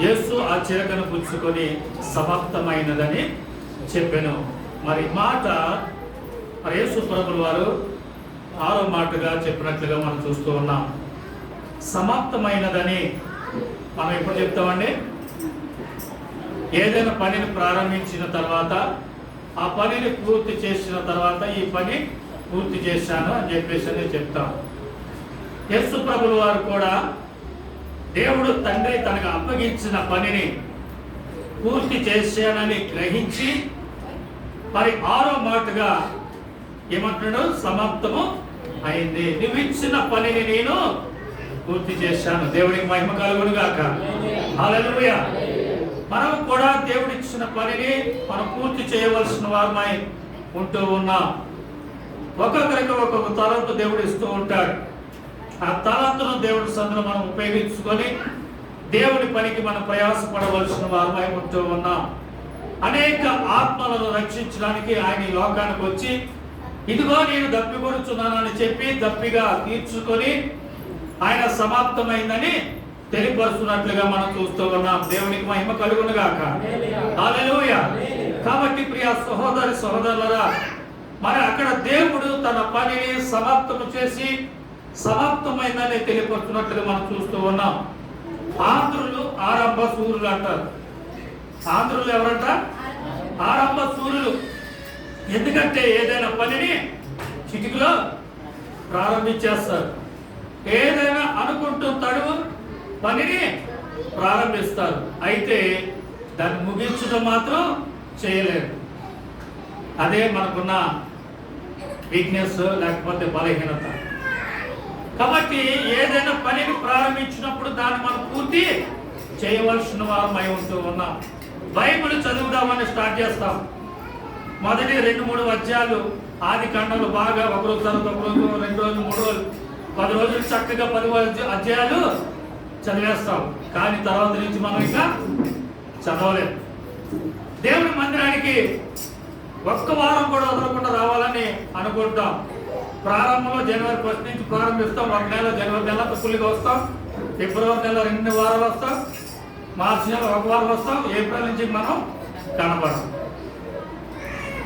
యేసు ఆ చిరకను పుచ్చుకొని సమాప్తమైనదని చెప్పాను. మరి మాట మరి యేసు ప్రభుల వారు 6వ మాటగా చెప్పినట్లుగా మనం చూస్తూ ఉన్నాం. సమాప్తమైనదని మనం ఎప్పుడు చెప్తామండి? ఏదైనా పనిని ప్రారంభించిన తర్వాత, ఆ పనిని పూర్తి చేసిన తర్వాత ఈ పని పూర్తి చేశాను అని చెప్పేసి చెప్తాం. యేసు ప్రభుల వారు కూడా దేవుడు తండ్రి తనకు అప్పగించిన పనిని పూర్తి చేశానని గ్రహించి మరి 6వ మాటగా ఏమంటున్నాడు? సమాప్తము అయింది, నువ్వు ఇచ్చిన పనిని నేను పూర్తి చేశాను. దేవుడికి మహిమ కలుగును గాక. హల్లెలూయా. మనం కూడా దేవుడు ఇచ్చిన పనిని మనం పూర్తి చేయవలసిన వారమై ఉంటూ ఉన్నాం. ఒక్కొక్కరికి ఒక్కొక్క తలంతు దేవుడు ఇస్తూ ఉంటాడు. ఆ తలంతును దేవుడి సందులో మనం ఉపయోగించుకొని దేవుడి పనికి మనం ప్రయాసపడవలసిన వారమై ఉంటూ ఉన్నాం. అనేక ఆత్మలను రక్షించడానికి ఆయన ఈ లోకానికి వచ్చి, ఇదిగో నేను దప్పికొడుచున్నానని చెప్పి దప్పిగా తీర్చుకొని ఆయన సమాప్తమైందని తెలియపరుస్తున్నట్లుగా మనం చూస్తూ ఉన్నాం. దేవునికి మహిమ కలుగును గాక. హల్లెలూయా. కాబట్టి ప్రియ సహోదరి సహోదరులారా, మరి అక్కడ దేవుడు తన పనిని సమాప్తము చేసి సమాప్తమైందని తెలియపరుస్తున్నట్లుగా మనం చూస్తూ ఉన్నాం. ఆంధ్రులు ఆరంభ సూర్యులు అంటారు. ఆంధ్రులు ఎవరంట? ఆరంభ సూర్యులు. ఎందుకంటే ఏదైనా పనిని చిటికలో ప్రారంభించేస్తారు. ఏదైనా అనుకుంటూ తడువు పనిని ప్రారంభిస్తారు, అయితే దాన్ని ముగించడం మాత్రం చేయలేరు. అదే మనకున్న వీక్నెస్, లేకపోతే బలహీనత. కాబట్టి ఏదైనా పనిని ప్రారంభించినప్పుడు దాన్ని మనం పూర్తి చేయవలసిన వారమై ఉంటూ ఉన్నాం. బైబిల్ చదువుదామని స్టార్ట్ చేస్తాం. మొదటి 2-3 అధ్యాయాలు ఆది కాండంలో బాగా ఒకరోజు తర్వాత ఒకరోజు, 2 రోజులు, 3 రోజులు, 10 రోజులు చక్కగా 10 అధ్యాయాలు చదివేస్తాం. కానీ తర్వాత నుంచి మనం ఇంకా చదవలేము. దేవుని మందిరానికి ఒక్క వారం కూడా వదలకుండా రావాలని అనుకుంటాం. ప్రారంభంలో జనవరి 1 నుంచి ప్రారంభిస్తాం. 1 నెల జనవరి నెల ఫుల్గా వస్తాం. ఫిబ్రవరి నెల 2 వారాలు వస్తాం. మార్చి నెల 1 వారం వస్తాం. ఏప్రిల్ నుంచి మనం కనబడం.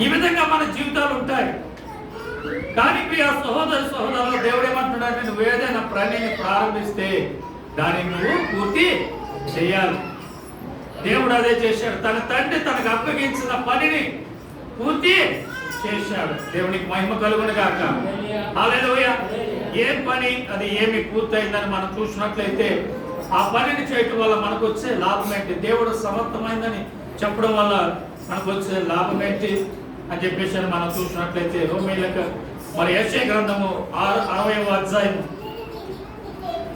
ఈ విధంగా మన జీవితాలు ఉంటాయి. కానీ ప్రియ సహోదరి సహోదరులు, దేవుడు ఏమంటున్నాడంటే, నువ్వు ఏదైనా పనిని ప్రారంభిస్తే దాన్ని నువ్వు పూర్తి చేయాలి. దేవుడు అదే చేశాడు. తన తండ్రి తనకు అప్పగించిన పనిని పూర్తి చేశాడు. దేవునికి మహిమ కలుగును గాక. హల్లెలూయా. ఏ పని అది ఏమి పూర్తయిందని మనం చూసినట్లయితే ఆ పనిని చేయటం వల్ల మనకు వచ్చే లాభం ఏంటి? దేవుడు సమర్థమైందని చెప్పడం వల్ల మనకు వచ్చే లాభం ఏంటి అని చెప్పేసి మనం చూసినట్లయితే రోమీయులకు మరి యెషయా గ్రంథము 60వ అధ్యాయం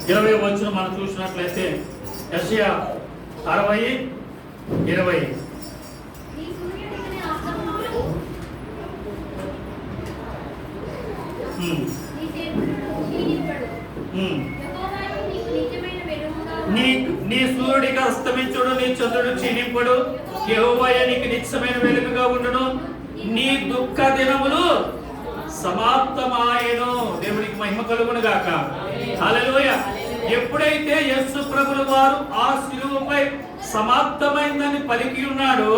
20వ వచనం మనం చూసినట్లయితే యెషయా 60:20 నీ సూర్యుడికి అస్తమించుడు, నీ చంద్రుడు క్షీణింపుడు, యెహోవాయే నీకు నిత్యమైన వెలుగుగా ఉండును, నీ దుఃఖ దినములు సమాప్తమాయెను. దేవునికి మహిమ కలుగును గాక. హల్లెలూయా. ఎప్పుడైతే యేసు ప్రభుల వారు ఆ శిలువపై సమాప్తమైందని పలికి ఉన్నాడో,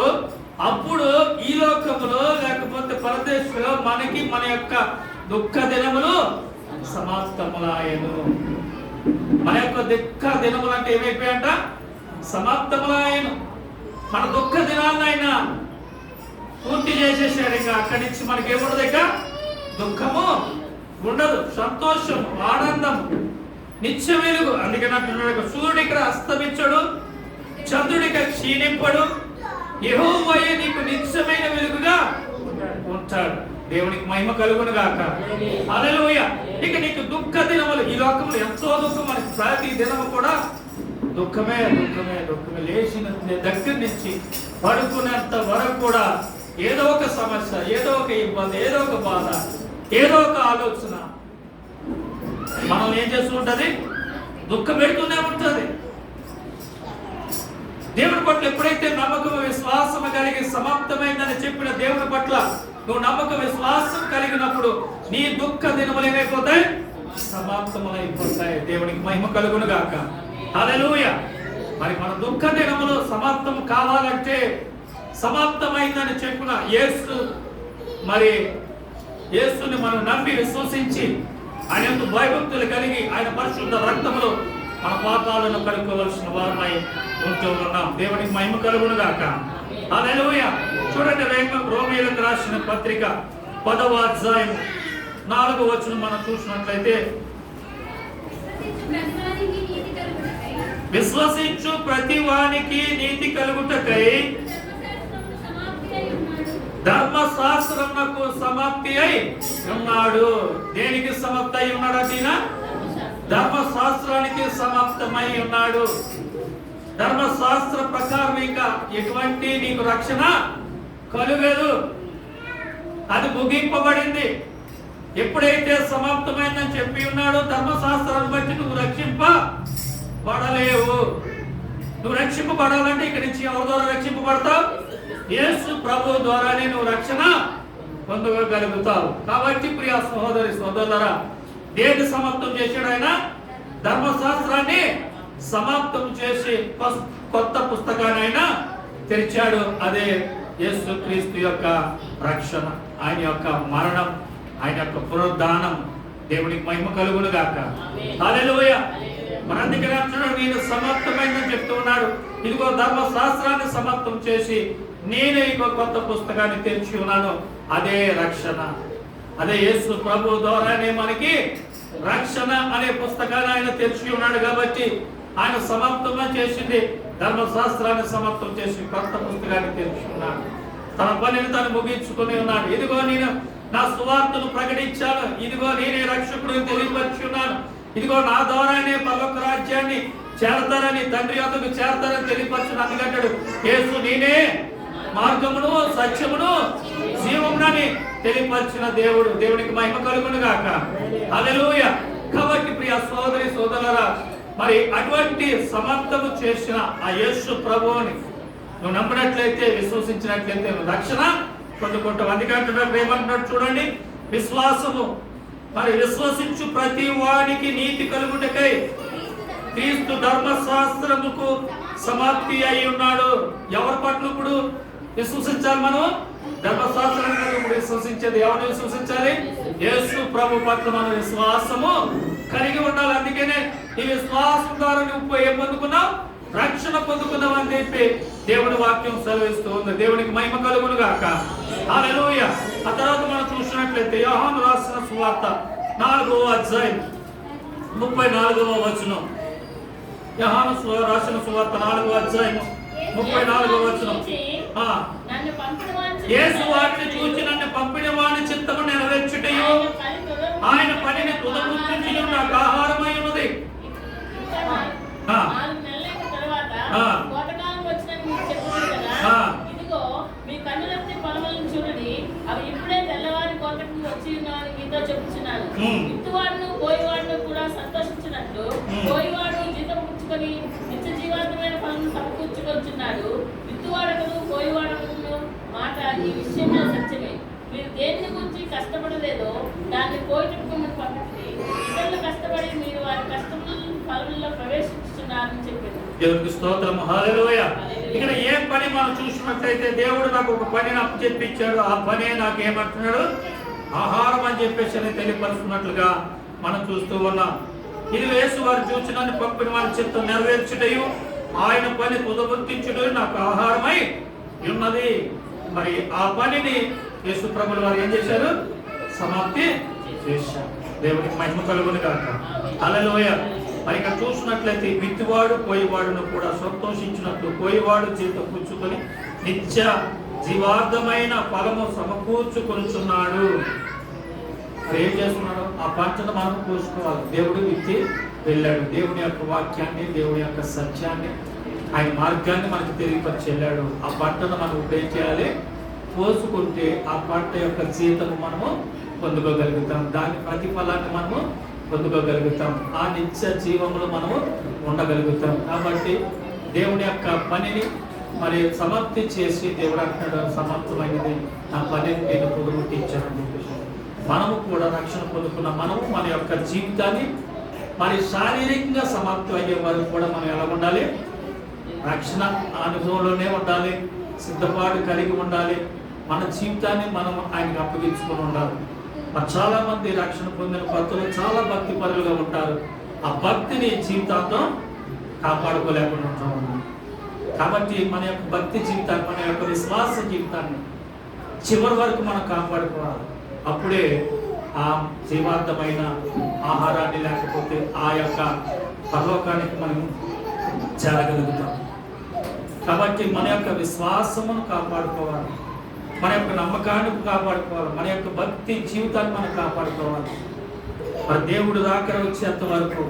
అప్పుడు ఈ లోకములో లేకపోతే పరదేశంలో మనకి మన యొక్క దుఃఖ దినములు సమాప్తములాయెను. మన యొక్క దుఃఖ దినములు అంటే ఏమైపోయాయంట? సమాప్తములాయెను. మన దుఃఖ దినాలైనా పూర్తి చేసేసాడు. ఇంకా అక్కడి నుంచి మనకి ఏముండదు, ఇక దుఃఖము ఉండదు, సంతోషం, ఆనందం, నిత్య వెలుగు. అందుకని అంటున్నాడు, సూర్యుడికి అస్తమించడు, చంద్రుడికి క్షీణింపడు, యెహోవాయే నీకు నిత్యమైన వెలుగుగా ఉంటాడు. దేవునికి మహిమ కలుగును గాక. హల్లెలూయా. ఇక నీకు దుఃఖ దినములు, ఈ లోకంలో ఎంతో దుఃఖం, మనకి ప్రతి దినము కూడా దుఃఖమే దుఃఖమే దుఃఖమే. లేచిన దగ్గర నుంచి పడుకునేంత వరకు కూడా ఏదో ఒక సమస్య, ఏదో ఒక ఇబ్బంది, ఏదో ఒక బాధ, ఏదో ఒక ఆలోచన మనం ఏం చేస్తూ ఉంటుంది? దుఃఖం పెడుతూనే ఉంటుంది. దేవుడి పట్ల ఎప్పుడైతే నమ్మకం విశ్వాసం కలిగి సమాప్తమైందని చెప్పిన దేవుడి పట్ల నువ్వు నమ్మకం విశ్వాసం కలిగినప్పుడు నీ దుఃఖ దినములు ఏమైపోతాయి? సమాప్తములైపోతాయి. దేవునికి మహిమ కలుగును గాక. హల్లెలూయా. మరి మన దుఃఖ దినములు సమాప్తం కావాలంటే సమాప్తమైందని చెప్పిన యేసు, మరి యేసుని మనం నమ్మి విశ్వసించి ఆయన యందు భయభక్తులు కలిగి ఆయన పరిశుద్ధ రక్తములో మన పాపాలను కడుక్కోవలసిన వారమై ఉంటూ ఉన్నాం. దేవునికి మహిమ కలుగును గాక. హల్లెలూయా. చూడండి, రోమీయులకు రాసిన పత్రిక 10వ అధ్యాయం 4వ వచనం మనం చూసినట్లయితే, విశ్వసించు ప్రతి వానికి నీతి కలుగుటకై ధర్మశాస్త్రమునకు సమాప్తి అయి ఉన్నాడు. దేనికి సమాప్తి అయి ఉన్నాడు? అదీనా ధర్మశాస్త్రానికి సమాప్తమై ఉన్నాడు. ధర్మశాస్త్ర ప్రకారం ఇంకా ఎటువంటి నీకు రక్షణ కలుగదు, అది ముగింపబడింది. ఎప్పుడైతే సమాప్తమైందని చెప్పి ఉన్నాడో ధర్మశాస్త్రాన్ని బట్టి నువ్వు రక్షింపబడలేవు. నువ్వు రక్షింపబడాలంటే ఇక్కడి నుంచి ఎవరి ద్వారా రక్షింపబడతావు? యేసు ప్రభు ద్వారానే నువ్వు రక్షణ పొందగలుగుతావు. కాబట్టి ప్రియ సహోదరి సోదరులారా, దేని సమాప్తం చేశాడు ఆయన? ధర్మశాస్త్రాన్ని సమాప్తం చేసి కొత్త పుస్తకాన్ని ఆయన తెరిచాడు. అదే యేసు క్రీస్తు యొక్క రక్షణ, ఆయన యొక్క మరణం, ఆయన యొక్క పునరుద్ధానం. దేవునికి మహిమ కలుగును గాక. హల్లెలూయా. మన అందుకని అంటున్నాడు, నేను సమాప్తమైందని చెప్తూ ఉన్నాడు. ఇదిగో ధర్మశాస్త్రాన్ని సమాప్తం చేసి నేను ఇంకో కొత్త పుస్తకాన్ని తెరిచి ఉన్నాను. అదే రక్షణ, అదే యేసు ప్రభు ద్వారానే మనకి రక్షణ అనే పుస్తకాన్ని ఆయన తెరిచి ఉన్నాడు. కాబట్టి ఆయన సమాప్తంగా చేసింది ధర్మశాస్త్రాన్ని సమాప్తం చేసి కొత్త పుస్తకాన్ని తెరిచి ఉన్నాడు. తన పనిని తాను ముగించుకొని ఉన్నాడు. ఇదిగో నేను నా సువార్తను ప్రకటించాను, ఇదిగో నేనే రక్షకుడిని తెలియపరిచి ఉన్నాను, ఇదిగో నా ద్వారానే పరలోక రాజ్యాన్ని చేరతారని, తండ్రి వద్దకు చేరతారని తెలియపరచును. అందుకంటాడు, యేసు నేనే మార్గమును సత్యమును జీవమునని తెలియపరిచిన దేవుడు. దేవునికి మహిమ కలుగును గాక. హల్లెలూయా. కాబట్టి ప్రియ సోదరి సోదరులారా, మరి అటువంటి సమాప్తము చేసిన ఆ యేసు ప్రభువుని నువ్వు నమ్మినట్లయితే, విశ్వసించినట్లయితే నువ్వు రక్షణ పొందుకుంటావు. అందుకంటున్నాడు, ఏమంటున్నాడు చూడండి, విశ్వాసము, మరి విశ్వసించు ప్రతి వానికి నీతి కలుగుటకై క్రీస్తు ధర్మశాస్త్రముకు సమాప్తి అయి ఉన్నాడు. ఎవరి పట్ల ఇప్పుడు విశ్వసించాలి? మనం ధర్మశాస్త్రాన్ని ఇప్పుడు విశ్వసించేది ఎవరిని విశ్వసించాలి? యేసు ప్రభు పట్ల మనం విశ్వాసము కలిగి ఉండాలి. అందుకనే ఈ విశ్వాసం ద్వారా నువ్వు ఏం పొందుకున్నావు? రక్షణ పొందుకున్నావు అని చెప్పి దేవుని వాక్యం సెలవిస్తూ ఉంది. దేవునికి మహిమ కలుగును గాక. హల్లెలూయా. ఆ తర్వాత మనం చూసినట్లయితే యోహాను రాసిన సువార్త 4వ అధ్యాయం 34వ వచనం. యోహాను రాసిన సువార్త 4వ అధ్యాయం 34వ వచనం. యేసు వాటిని చూచి నన్ను పంపిన వాని చిత్తము నెరవేర్చుటయు ఆయన పనిని తుదముట్టించుట నాకు ఆహారమై ఉన్నది. ఇదిగో మీ కన్నులెత్తి పొలములను చూడండి, అవి ఇప్పుడే తెల్లవారి కోతకు వచ్చి ఉన్నామని మీతో చెప్పుచున్నాను. విత్తువాడును పోయివాడును కూడా సంతోషించినట్లు పోయివాడు జీతం పుచ్చుకొని నిత్య జీవాంతమైన ఫలం సమకూర్చుకొచ్చున్నాడు. విత్తువాడకను పోయివాడకను మాట ఈ విషయంలో సత్యమే. మీరు దేన్ని గురించి కష్టపడలేదో దాన్ని పోయిటకు మిమ్మల్ని పంపించి ఇతరులు కష్టపడి మీరు వారి కష్టముల ఫలంలో ప్రవేశిస్తున్నారని చెప్పారు. దేవునికి స్తోత్రం. హల్లెలూయా. ఇక్కడ ఏ పని మనం చూసినట్లయితే, దేవుడు నాకు ఒక పనిని అప్పచెప్పించాడు, ఆ పనే నాకు ఏమంటున్నాడు? ఆహారం అని చెప్పేసి తెలియపరుస్తున్నట్లుగా మనం చూస్తూ ఉన్నాం. ఇది యేసు వారు చూచినని పంపిన వారి చిత్తం నెరవేర్చుటయు ఆయన పని పునరుద్ధరించుట నాకు ఆహారమై ఉన్నది. మరి ఆ పనిని యేసు ప్రభువుల వారు ఏం చేశారు? సమాప్తి చేశారు. దేవునికి మహిమ కలుగును గాక. హల్లెలూయా. మరి ఇక్కడ చూసినట్లయితే విత్తువాడు పోయేవాడును కూడా సంతోషించినట్లు పోయేవాడు జీతం పుచ్చుకొని నిత్య జీవార్థమైన ఫలము సమకూర్చుకొనుచున్నాడు. ఏం చేస్తున్నాడు? ఆ పంటను మనం కూర్చుకోవాలి. దేవుడు విత్తి వెళ్ళాడు. దేవుని యొక్క వాక్యాన్ని, దేవుని యొక్క సత్యాన్ని, ఆయన మార్గాన్ని మనకు తెలియపరిచి వెళ్ళాడు. ఆ పంటను మనం ఇప్పుడు ఏం చేయాలి? కోసుకుంటే ఆ పంట యొక్క జీతము మనము పొందుకోగలుగుతాం, దాని ప్రతిఫలాన్ని మనము పొందుకోగలుగుతాం, ఆ నిత్య జీవములు మనము ఉండగలుగుతాం. కాబట్టి దేవుని యొక్క పనిని మరి సమాప్తి చేసి దేవుడు అంటున్నాడు, సమాప్తమైనది నా పనిని నేను పొందుముట్టించాను. మనము కూడా రక్షణ పొందుకున్న మనము మన యొక్క జీవితాన్ని మరి శారీరకంగా సమాప్తి అయ్యే వరకు కూడా మనం ఎలా ఉండాలి? రక్షణ అనుభవంలోనే ఉండాలి, సిద్ధపాటు కలిగి ఉండాలి, మన జీవితాన్ని మనం ఆయనకు అప్పగించుకొని ఉండాలి. మరి చాలా మంది రక్షణ పొందిన భక్తులు చాలా భక్తి పరులుగా ఉంటారు, ఆ భక్తిని జీవితాంతం కాపాడుకోలేకుండా ఉంటాం. కాబట్టి మన యొక్క భక్తి జీవితాన్ని, మన యొక్క విశ్వాస జీవితాన్ని చివరి వరకు మనం కాపాడుకోవాలి. అప్పుడే ఆ జీవార్థమైన ఆహారాన్ని లేకపోతే ఆ యొక్క పరలోకానికి మనం చేరగలుగుతాం. కాబట్టి మన యొక్క విశ్వాసమును కాపాడుకోవాలి, మన యొక్క నమ్మకాన్ని కాపాడుకోవాలి, మన యొక్క భక్తి జీవితాన్ని మనం కాపాడుకోవాలి. మరి దేవుడు దాకా వచ్చేంత వరకు,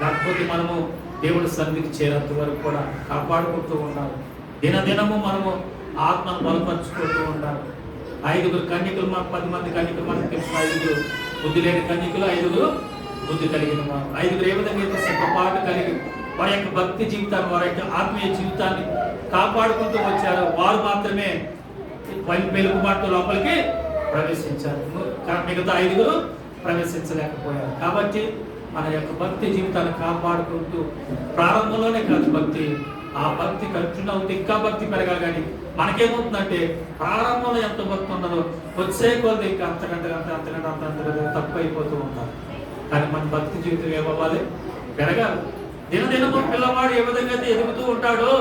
లేకపోతే మనము దేవుడి సన్నిధికి చేరేంత వరకు కూడా కాపాడుకుంటూ ఉండాలి. దినదినము మనము ఆత్మను బలపరుచుకుంటూ ఉండాలి. 5 కన్యకులు, 10 మంది కన్యకులు మనకు తెలిసిన 5 బుద్ధి లేని కన్యకులు, 5 బుద్ధి కలిగిన వారు. 5 ఏ విధంగా అయితే సిద్ధపాటు కలిగి వారి యొక్క భక్తి జీవితాన్ని, వారి యొక్క ఆత్మీయ జీవితాన్ని కాపాడుకుంటూ వచ్చారు, వారు మాత్రమే వెలుగుబాటు లోపలికి ప్రవేశించారు. మిగతా 5 ప్రవేశించలేకపోయారు. కాబట్టి మన యొక్క భక్తి జీవితాన్ని కాపాడుకుంటూ ప్రారంభంలోనే కాదు భక్తి, ఆ భక్తి కంటిన్యూ అవుతుంది, ఇంకా భక్తి పెరగాలి. కానీ మనకేమవుతుందంటే ప్రారంభంలో ఎంత భక్తి ఉన్నదో వచ్చే కొద్ది ఇంకా అంతకంటే తక్కువ అయిపోతూ ఉంటారు. కానీ మన భక్తి జీవితం ఏమవ్వాలి? పెరగాలి. దినదినము పిల్లవాడు ఏ విధంగా అయితే ఎదుగుతూ ఉంటాడో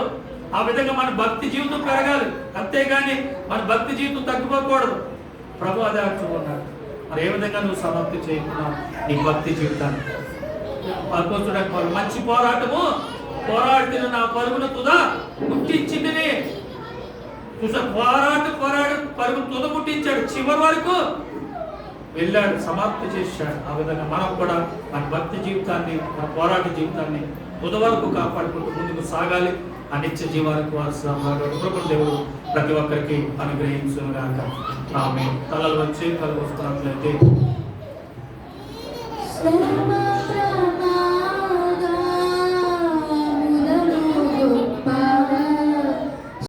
ఆ విధంగా మన భక్తి జీవితం పెరగాలి. అంతేగాని మన భక్తి జీవితం తగ్గిపోకూడదు. ప్రభు అదే అంటూ ఉన్నాడు. మరి ఏ విధంగా నువ్వు సమాప్తి చేయకున్నావు నీ భక్తి జీవితాన్ని? మంచి పోరాటము పోరాడుతున్న నా పరుగును తుదా ముట్టించింది. చూసా, పరుగు తుద ముట్టించాడు, చివరి వరకు వెళ్ళాడు, సమాప్తి చేశాడు. ఆ విధంగా మనం కూడా మన భక్తి జీవితాన్ని, మన పోరాట జీవితాన్ని తుద వరకు కాపాడుకుంటూ ముందుకు సాగాలి. ఆ నిత్య జీవానికి వారసులు దేవుడు ప్రతి ఒక్కరికి అనుగ్రహించుగాక. ఆమేన్. తలలు వచ్చి కళ్ళు వస్తున్నట్లయితే